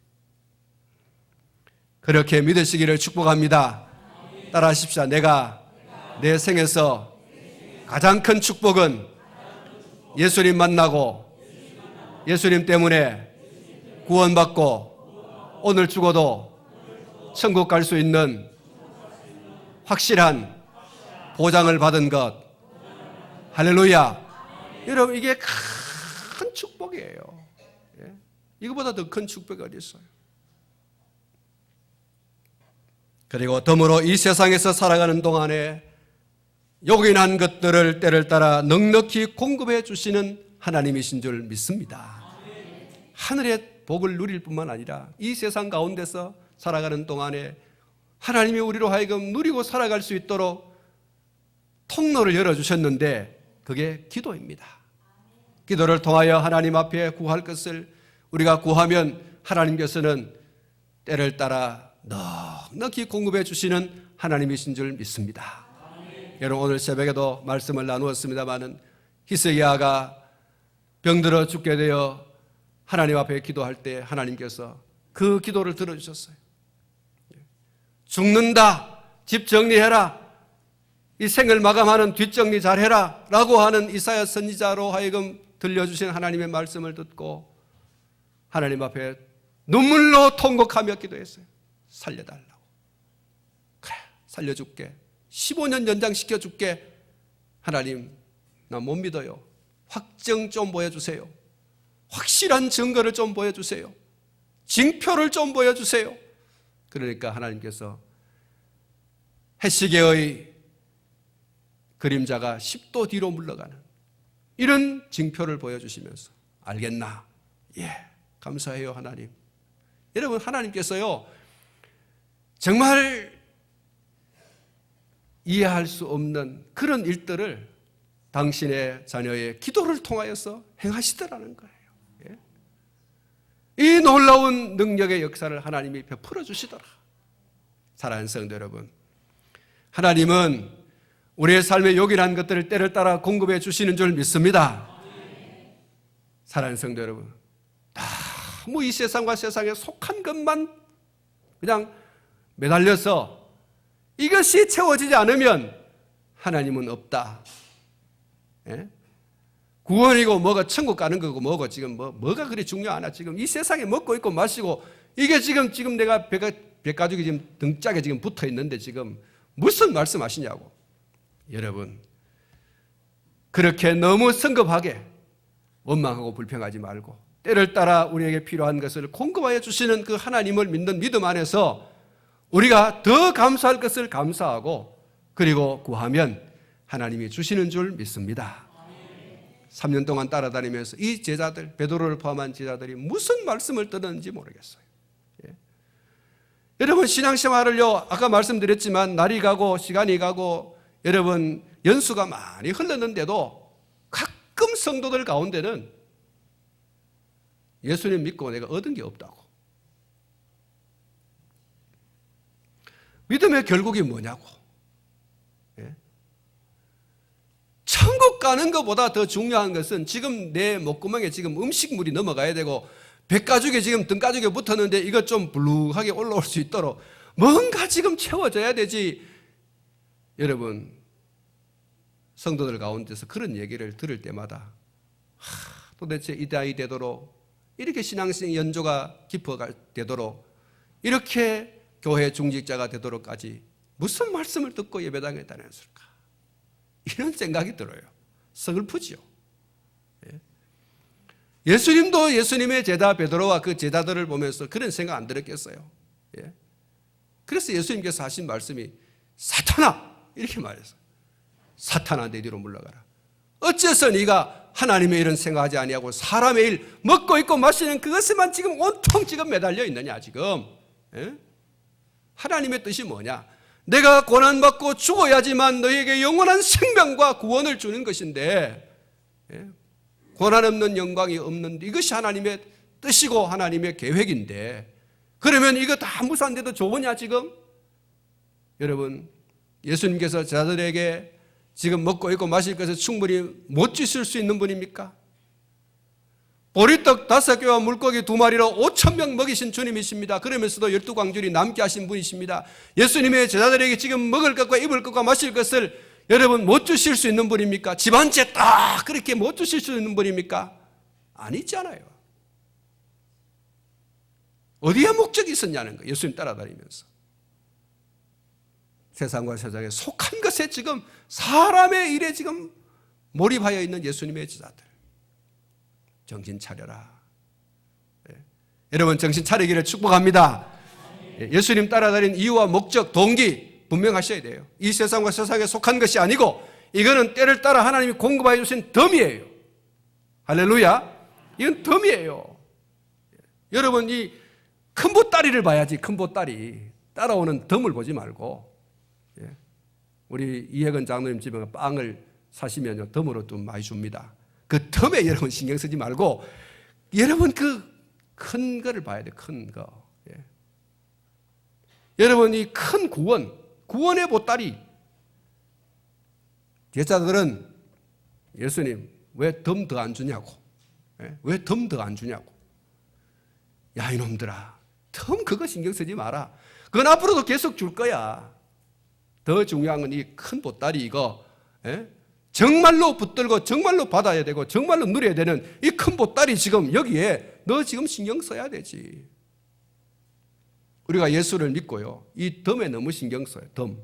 Speaker 1: 그렇게 믿으시기를 축복합니다. 따라하십시오. 내가 내 생에서 가장 큰 축복은 예수님 만나고 예수님 때문에 구원받고 오늘 죽어도 천국 갈 수 있는 확실한 보장을 받은 것. 할렐루야. 여러분, 이게 큰 축복이에요. 이거보다 더 큰 축복이 어디 있어요? 그리고 덤으로 이 세상에서 살아가는 동안에 요긴한 것들을 때를 따라 넉넉히 공급해 주시는 하나님이신 줄 믿습니다. 하늘의 복을 누릴 뿐만 아니라 이 세상 가운데서 살아가는 동안에 하나님이 우리로 하여금 누리고 살아갈 수 있도록 통로를 열어주셨는데, 그게 기도입니다. 기도를 통하여 하나님 앞에 구할 것을 우리가 구하면 하나님께서는 때를 따라 넉넉히 공급해 주시는 하나님이신 줄 믿습니다. 여러분, 오늘 새벽에도 말씀을 나누었습니다마는 히스기야가 병들어 죽게 되어 하나님 앞에 기도할 때 하나님께서 그 기도를 들어주셨어요. 죽는다, 집 정리해라, 이 생을 마감하는 뒷정리 잘해라 라고 하는 이사야 선지자로 하여금 들려주신 하나님의 말씀을 듣고 하나님 앞에 눈물로 통곡하며 기도했어요. 살려달라고. 그래, 살려줄게. 15년 연장시켜줄게. 하나님, 나 못 믿어요. 확정 좀 보여주세요. 확실한 증거를 좀 보여주세요. 징표를 좀 보여주세요. 그러니까 하나님께서 해시계의 그림자가 10도 뒤로 물러가는 이런 징표를 보여주시면서, 알겠나? 예, 감사해요 하나님. 여러분, 하나님께서요 정말 이해할 수 없는 그런 일들을 당신의 자녀의 기도를 통하여서 행하시더라는 거예요. 예? 이 놀라운 능력의 역사를 하나님이 베풀어 주시더라. 사랑하는 성도 여러분, 하나님은 우리의 삶에 요긴한 것들을 때를 따라 공급해 주시는 줄 믿습니다. 사랑하는 성도 여러분, 너무 이 세상과 세상에 속한 것만 그냥 매달려서 이것이 채워지지 않으면 하나님은 없다. 예? 구원이고 뭐가 천국 가는 거고 뭐고 지금 뭐가 그리 중요하나? 지금 이 세상에 먹고 있고 마시고 이게 지금 내가 배가죽이 지금 등짝에 지금 붙어 있는데 지금 무슨 말씀하시냐고. 여러분, 그렇게 너무 성급하게 원망하고 불평하지 말고 때를 따라 우리에게 필요한 것을 공급하여 주시는 그 하나님을 믿는 믿음 안에서 우리가 더 감사할 것을 감사하고 그리고 구하면 하나님이 주시는 줄 믿습니다. 3년 동안 따라다니면서 이 제자들, 베드로를 포함한 제자들이 무슨 말씀을 듣는지 모르겠어요. 여러분 신앙생활을요, 아까 말씀드렸지만 날이 가고 시간이 가고 여러분 연수가 많이 흘렀는데도 가끔 성도들 가운데는 예수님 믿고 내가 얻은 게 없다고. 믿음의 결국이 뭐냐고. 예? 천국 가는 것보다 더 중요한 것은 지금 내 목구멍에 지금 음식물이 넘어가야 되고 백가죽에 지금 등가죽에 붙었는데 이거 좀 불룩하게 올라올 수 있도록 뭔가 지금 채워져야 되지. 여러분 성도들 가운데서 그런 얘기를 들을 때마다 도대체 이 나이 되도록 이렇게 신앙생 연조가 깊어갈 되도록 이렇게 교회 중직자가 되도록까지 무슨 말씀을 듣고 예배당에 다녔을까? 이런 생각이 들어요. 서글프지요. 예수님도 예수님의 제자 베드로와 그 제자들을 보면서 그런 생각 안 들었겠어요. 그래서 예수님께서 하신 말씀이 사탄아! 이렇게 말했어요. 사탄아 내 뒤로 물러가라. 어째서 네가 하나님의 일은 생각하지 아니하고 사람의 일 먹고 입고 마시는 그것에만 지금 온통 지금 매달려 있느냐 지금. 하나님의 뜻이 뭐냐? 내가 고난받고 죽어야지만 너에게 영원한 생명과 구원을 주는 것인데 고난 없는 영광이 없는데 이것이 하나님의 뜻이고 하나님의 계획인데 그러면 이거 다 무산돼도 좋으냐 지금? 여러분 예수님께서 자들에게 지금 먹고 입고 마실 것을 충분히 못 주실 수 있는 분입니까? 보리떡 5개와 물고기 2마리로 5,000명 먹이신 주님이십니다. 그러면서도 12광줄이 남게 하신 분이십니다. 예수님의 제자들에게 지금 먹을 것과 입을 것과 마실 것을 여러분 못 주실 수 있는 분입니까? 집 한 채 딱 그렇게 못 주실 수 있는 분입니까? 아니잖아요. 어디에 목적이 있었냐는 거예요. 예수님 따라다니면서. 세상과 세상에 속한 것에 지금 사람의 일에 지금 몰입하여 있는 예수님의 제자들. 정신 차려라. 여러분 정신 차리기를 축복합니다. 예수님 따라다닌 이유와 목적, 동기 분명하셔야 돼요. 이 세상과 세상에 속한 것이 아니고 이거는 때를 따라 하나님이 공급하여 주신 덤이에요. 할렐루야. 이건 덤이에요. 여러분 이 큰 보따리를 봐야지. 큰 보따리 따라오는 덤을 보지 말고 우리 이혜건 장로님 집에 빵을 사시면요 덤으로 좀 많이 줍니다. 그 덤에 여러분 신경 쓰지 말고 여러분 그 큰 거를 봐야 돼. 큰 거. 여러분 이 큰 구원의 보따리. 제자들은 예수님 왜 덤 더 안 주냐고. 왜 덤 더 안 주냐고. 야 이놈들아 덤 그거 신경 쓰지 마라. 그건 앞으로도 계속 줄 거야. 더 중요한 건 이 큰 보따리 이거 정말로 붙들고 정말로 받아야 되고 정말로 누려야 되는 이 큰 보따리 지금 여기에 너 지금 신경 써야 되지. 우리가 예수를 믿고요 이 덤에 너무 신경 써요. 덤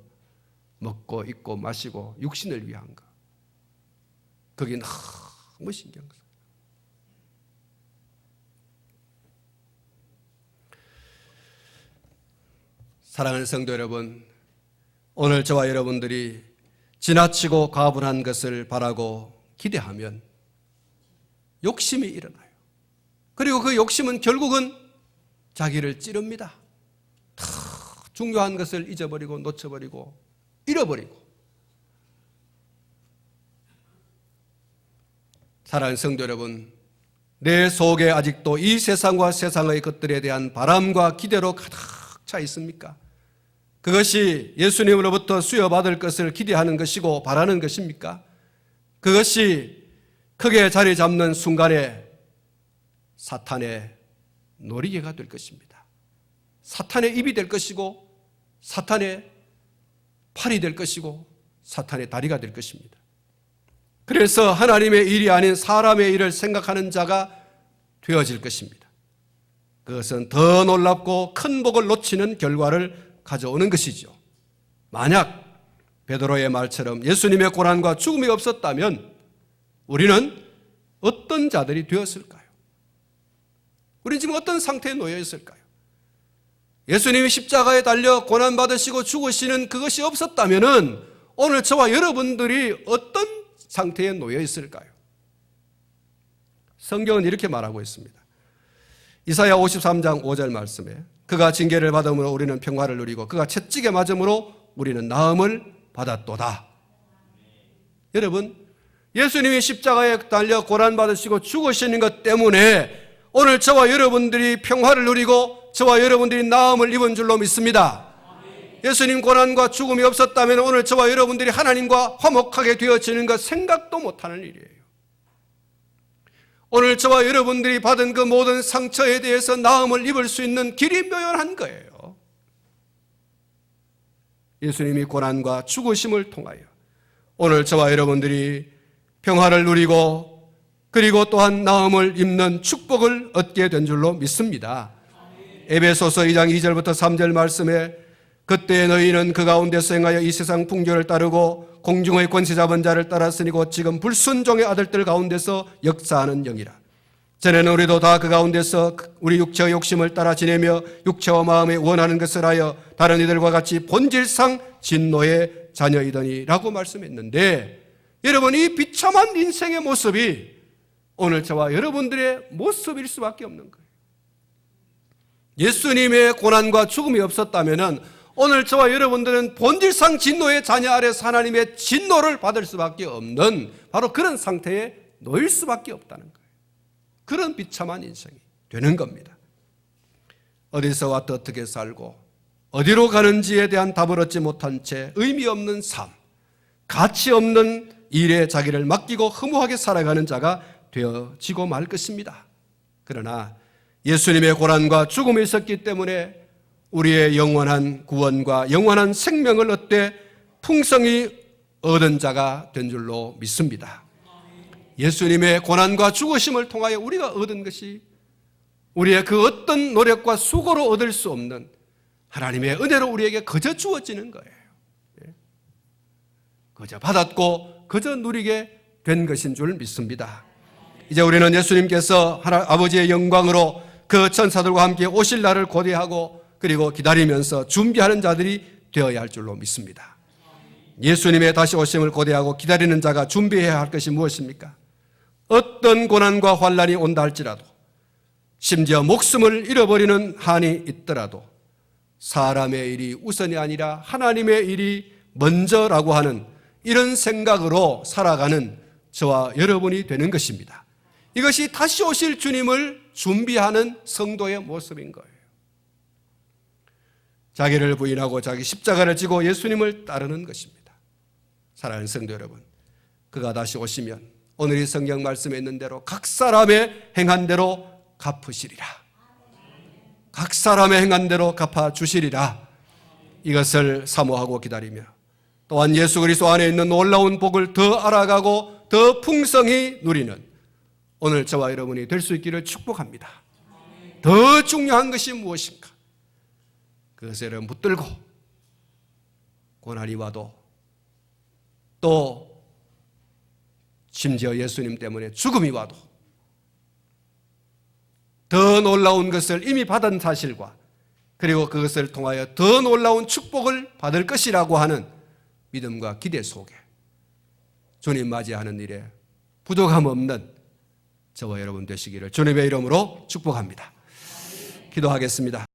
Speaker 1: 먹고 입고 마시고 육신을 위한 거 거기 너무 신경 써요. 사랑하는 성도 여러분, 오늘 저와 여러분들이 지나치고 과분한 것을 바라고 기대하면 욕심이 일어나요. 그리고 그 욕심은 결국은 자기를 찌릅니다. 다 중요한 것을 잊어버리고 놓쳐버리고 잃어버리고. 사랑하는 성도 여러분, 내 속에 아직도 이 세상과 세상의 것들에 대한 바람과 기대로 가득 차 있습니까? 그것이 예수님으로부터 수여받을 것을 기대하는 것이고 바라는 것입니까? 그것이 크게 자리 잡는 순간에 사탄의 놀이개가 될 것입니다. 사탄의 입이 될 것이고 사탄의 팔이 될 것이고 사탄의 다리가 될 것입니다. 그래서 하나님의 일이 아닌 사람의 일을 생각하는 자가 되어질 것입니다. 그것은 더 놀랍고 큰 복을 놓치는 결과를 가져오는 것이죠. 만약 베드로의 말처럼 예수님의 고난과 죽음이 없었다면 우리는 어떤 자들이 되었을까요? 우리는 지금 어떤 상태에 놓여 있을까요? 예수님이 십자가에 달려 고난받으시고 죽으시는 그것이 없었다면 오늘 저와 여러분들이 어떤 상태에 놓여 있을까요? 성경은 이렇게 말하고 있습니다. 이사야 53장 5절 말씀에 그가 징계를 받음으로 우리는 평화를 누리고 그가 채찍에 맞음으로 우리는 나음을 받았도다. 여러분, 예수님이 십자가에 달려 고난받으시고 죽으시는 것 때문에 오늘 저와 여러분들이 평화를 누리고 저와 여러분들이 나음을 입은 줄로 믿습니다. 예수님 고난과 죽음이 없었다면 오늘 저와 여러분들이 하나님과 화목하게 되어지는 것 생각도 못하는 일이에요. 오늘 저와 여러분들이 받은 그 모든 상처에 대해서 나음을 입을 수 있는 길이 묘연한 거예요. 예수님이 고난과 죽으심을 통하여 오늘 저와 여러분들이 평화를 누리고 그리고 또한 나음을 입는 축복을 얻게 된 줄로 믿습니다. 에베소서 2장 2절부터 3절 말씀에 그때 너희는 그 가운데서 행하여 이 세상 풍조를 따르고 공중의 권세 잡은 자를 따랐으니 곧 지금 불순종의 아들들 가운데서 역사하는 영이라. 전에는 우리도 다 그 가운데서 우리 육체의 욕심을 따라 지내며 육체와 마음에 원하는 것을 하여 다른 이들과 같이 본질상 진노의 자녀이더니 라고 말씀했는데, 여러분, 이 비참한 인생의 모습이 오늘 저와 여러분들의 모습일 수밖에 없는 거예요. 예수님의 고난과 죽음이 없었다면 오늘 저와 여러분들은 본질상 진노의 자녀 아래서 하나님의 진노를 받을 수밖에 없는 바로 그런 상태에 놓일 수밖에 없다는 거예요. 그런 비참한 인생이 되는 겁니다. 어디서 왔다 어떻게 살고 어디로 가는지에 대한 답을 얻지 못한 채 의미 없는 삶, 가치 없는 일에 자기를 맡기고 허무하게 살아가는 자가 되어지고 말 것입니다. 그러나 예수님의 고난과 죽음이 있었기 때문에 우리의 영원한 구원과 영원한 생명을 얻되 풍성히 얻은 자가 된 줄로 믿습니다. 예수님의 고난과 죽으심을 통하여 우리가 얻은 것이 우리의 그 어떤 노력과 수고로 얻을 수 없는 하나님의 은혜로 우리에게 그저 주어지는 거예요. 그저 받았고 그저 누리게 된 것인 줄 믿습니다. 이제 우리는 예수님께서 아버지의 영광으로 그 천사들과 함께 오실 날을 고대하고 그리고 기다리면서 준비하는 자들이 되어야 할 줄로 믿습니다. 예수님의 다시 오심을 고대하고 기다리는 자가 준비해야 할 것이 무엇입니까? 어떤 고난과 환난이 온다 할지라도, 심지어 목숨을 잃어버리는 한이 있더라도 사람의 일이 우선이 아니라 하나님의 일이 먼저라고 하는 이런 생각으로 살아가는 저와 여러분이 되는 것입니다. 이것이 다시 오실 주님을 준비하는 성도의 모습인 거예요. 자기를 부인하고 자기 십자가를 지고 예수님을 따르는 것입니다. 사랑하는 성도 여러분, 그가 다시 오시면 오늘 이 성경 말씀에 있는 대로 각 사람의 행한 대로 갚으시리라. 각 사람의 행한 대로 갚아주시리라. 이것을 사모하고 기다리며 또한 예수 그리스도 안에 있는 놀라운 복을 더 알아가고 더 풍성히 누리는 오늘 저와 여러분이 될 수 있기를 축복합니다. 더 중요한 것이 무엇인가? 그것을 붙들고 고난이 와도 또 심지어 예수님 때문에 죽음이 와도 더 놀라운 것을 이미 받은 사실과 그리고 그것을 통하여 더 놀라운 축복을 받을 것이라고 하는 믿음과 기대 속에 주님 맞이하는 일에 부족함 없는 저와 여러분 되시기를 주님의 이름으로 축복합니다. 기도하겠습니다.